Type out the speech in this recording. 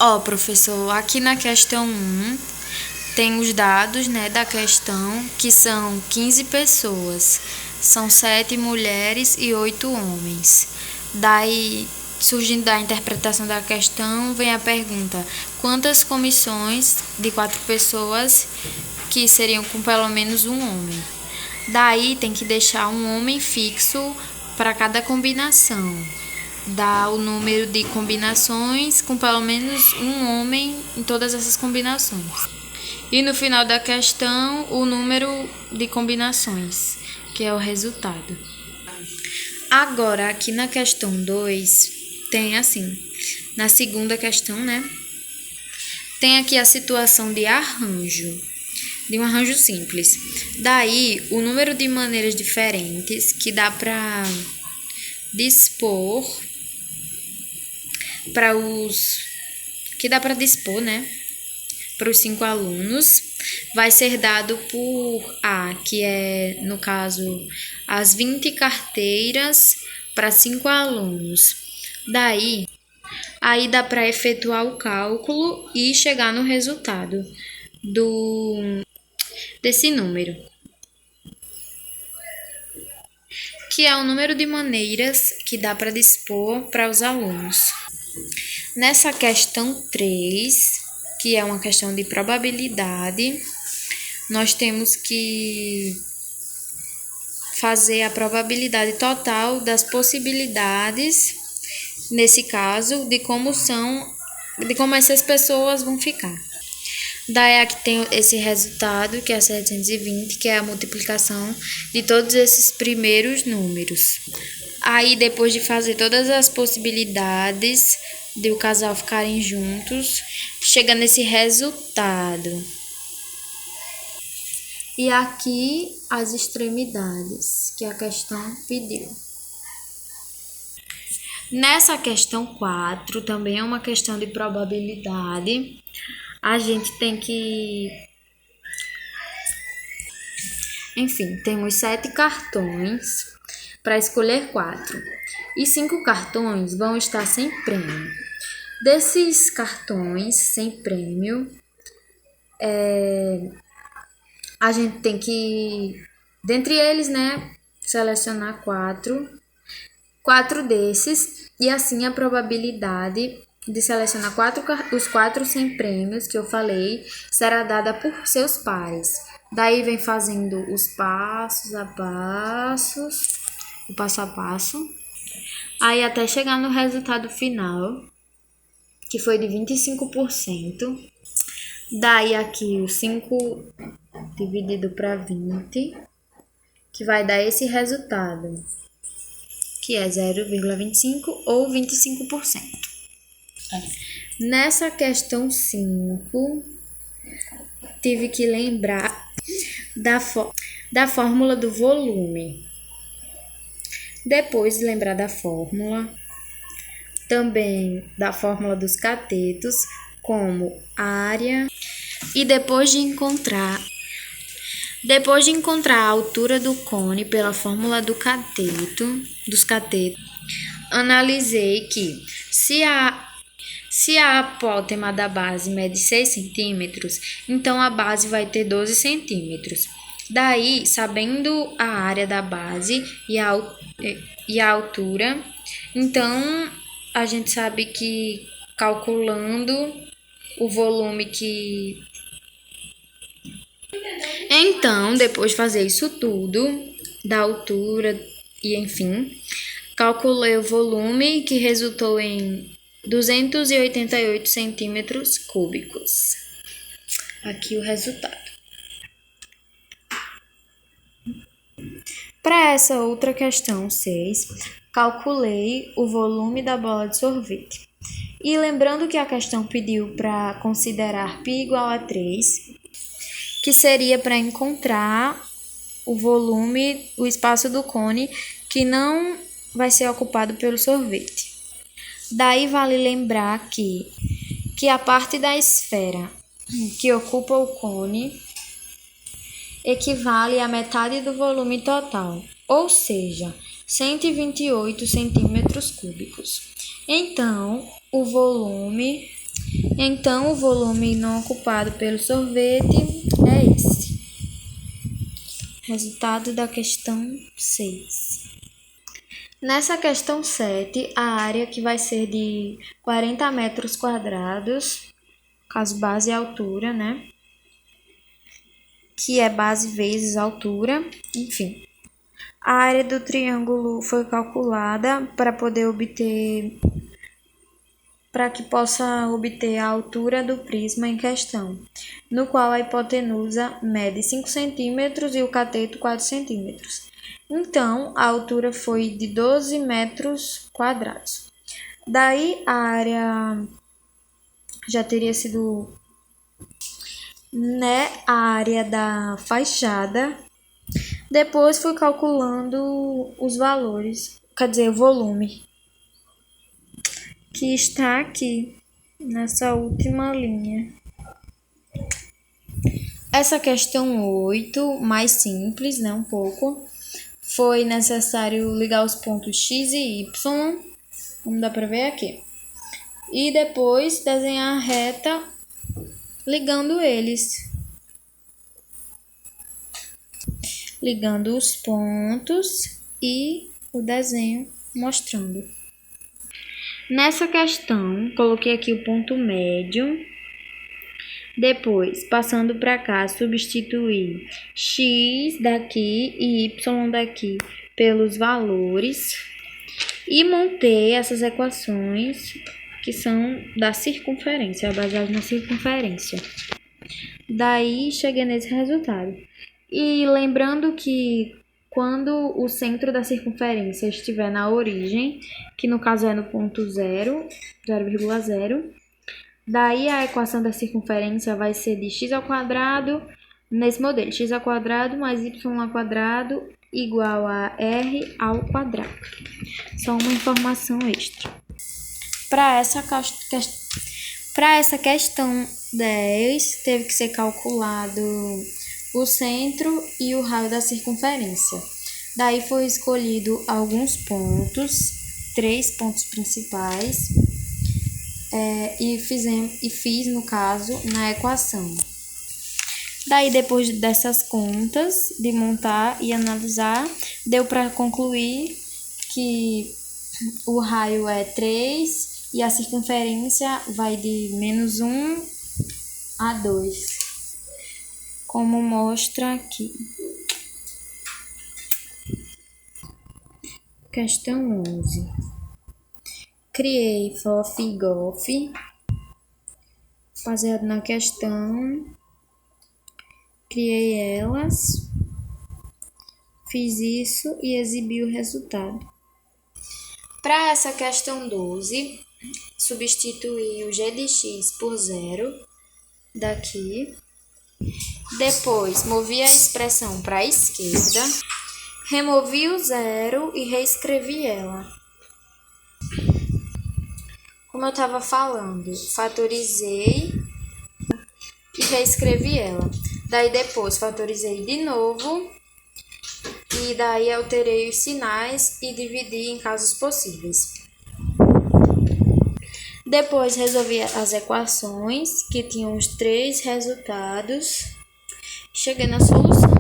Ó, professor, aqui na questão 1 tem os dados, né, da questão, que são 15 pessoas. São 7 mulheres e 8 homens. Daí, surgindo da interpretação da questão, vem a pergunta: quantas comissões de 4 pessoas que seriam com pelo menos um homem? Daí tem que deixar um homem fixo para cada combinação. Dá o número de combinações com pelo menos um homem em todas essas combinações. E no final da questão, o número de combinações, que é o resultado. Agora, aqui na questão 2, tem assim, na segunda questão, né? Tem aqui a situação de um arranjo simples. Daí, o número de maneiras diferentes que dá para dispor né, para os 5 alunos, vai ser dado por A, que é, no caso, as 20 carteiras para 5 alunos. Aí dá para efetuar o cálculo e chegar no resultado desse número, que é o número de maneiras que dá para dispor para os alunos. Nessa questão 3, que é uma questão de probabilidade, nós temos que fazer a probabilidade total das possibilidades, nesse caso, de como essas pessoas vão ficar. Daí aqui tem esse resultado, que é 720, que é a multiplicação de todos esses primeiros números. Aí, depois de fazer todas as possibilidades de o casal ficarem juntos, chega nesse resultado. E aqui as extremidades que a questão pediu. Nessa questão 4, também é uma questão de probabilidade. A gente tem que... Enfim, temos 7 cartões para escolher 4. E 5 cartões vão estar sem prêmio. Desses cartões sem prêmio, a gente tem que, dentre eles, né, selecionar 4 desses, e assim a probabilidade de selecionar os 4 sem prêmios que eu falei será dada por seus pares. Daí vem fazendo os passos a passos, o passo a passo, aí até chegar no resultado final, que foi de 25%. Daí aqui o 5 dividido para 20, que vai dar esse resultado, que é 0,25 ou 25%. Nessa questão 5, tive que lembrar da fórmula do volume. Depois de lembrar da fórmula, também da fórmula dos catetos, como área, e depois de encontrar a altura do cone pela fórmula dos catetos, analisei que se a apótema da base mede 6 centímetros, então a base vai ter 12 centímetros. Daí, sabendo a área da base e a altura, então a gente sabe que calculando o volume que... Então, depois de fazer isso tudo, da altura e enfim, calculei o volume, que resultou em 288 centímetros cúbicos. Aqui o resultado. Para essa outra questão 6, calculei o volume da bola de sorvete. E lembrando que a questão pediu para considerar π igual a 3, que seria para encontrar o volume, o espaço do cone, que não vai ser ocupado pelo sorvete. Daí vale lembrar que a parte da esfera que ocupa o cone equivale à metade do volume total, ou seja, 128 centímetros cúbicos. Então, o volume Então, o volume não ocupado pelo sorvete é esse. Resultado da questão 6. Nessa questão 7, a área que vai ser de 40 metros quadrados, caso base e altura, né? Que é base vezes altura, enfim. A área do triângulo foi calculada para que possa obter a altura do prisma em questão, no qual a hipotenusa mede 5 centímetros e o cateto 4 centímetros. Então, a altura foi de 12 metros quadrados. Daí, a área já teria sido, né, a área da fachada. Depois, fui calculando os valores, quer dizer, o volume, que está aqui, nessa última linha. Essa questão 8, mais simples, né, um pouco. Foi necessário ligar os pontos X e Y, como dá para ver aqui. E depois desenhar a reta ligando eles. Ligando os pontos e o desenho mostrando. Nessa questão, coloquei aqui o ponto médio. Depois, passando para cá, substituir x daqui e y daqui pelos valores e montei essas equações que são da circunferência, baseadas na circunferência. Daí, cheguei nesse resultado. E lembrando que quando o centro da circunferência estiver na origem, que no caso é no ponto 0,0, daí a equação da circunferência vai ser de x ao quadrado, nesse modelo, x ao quadrado mais y ao quadrado igual a r ao quadrado. Só uma informação extra. Para essa questão 10, teve que ser calculado o centro e o raio da circunferência. Daí foi escolhido alguns pontos, 3 pontos principais, e fiz, no caso, na equação. Daí, depois dessas contas, de montar e analisar, deu para concluir que o raio é 3 e a circunferência vai de -1 a 2, como mostra aqui. Questão 11. Criei FOF e GOF, baseado na questão, criei elas, fiz isso e exibi o resultado. Para essa questão 12, substituí o g de x por 0, daqui. Depois, movi a expressão para a esquerda, removi o 0 e reescrevi ela. Como eu estava falando, fatorizei e reescrevi ela. Daí depois fatorizei de novo e daí alterei os sinais e dividi em casos possíveis. Depois resolvi as equações que tinham os 3 resultados. Cheguei na solução.